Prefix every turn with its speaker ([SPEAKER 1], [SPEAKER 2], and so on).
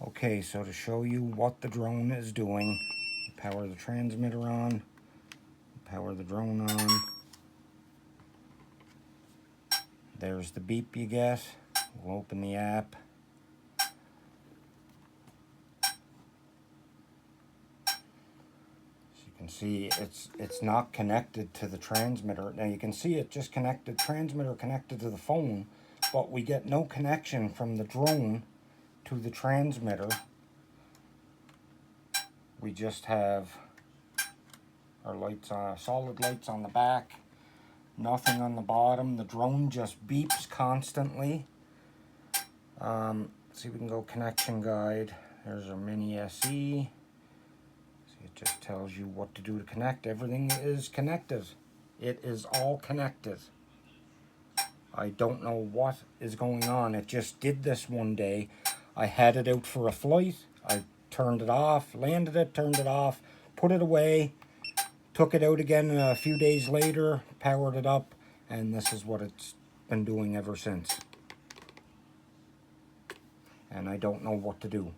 [SPEAKER 1] Okay, so to show you what the drone is doing, power the transmitter on, power the drone on. There's the beep you get. We'll open the app. So you can see it's not connected to the transmitter. Now you can see it just connected, transmitter connected to the phone, but we get no connection from the drone to the transmitter. We just have our lights on, solid lights on the back, nothing on the bottom. The drone just beeps constantly. See if we can go connection guide. There's our mini SE. See, it just tells you what to do to connect. Everything is connected. It is all connected. I don't know what is going on. It just did this one day. I had it out for a flight. I turned it off, landed it, turned it off, put it away, took it out again a few days later, powered it up, and this is what it's been doing ever since. And I don't know what to do.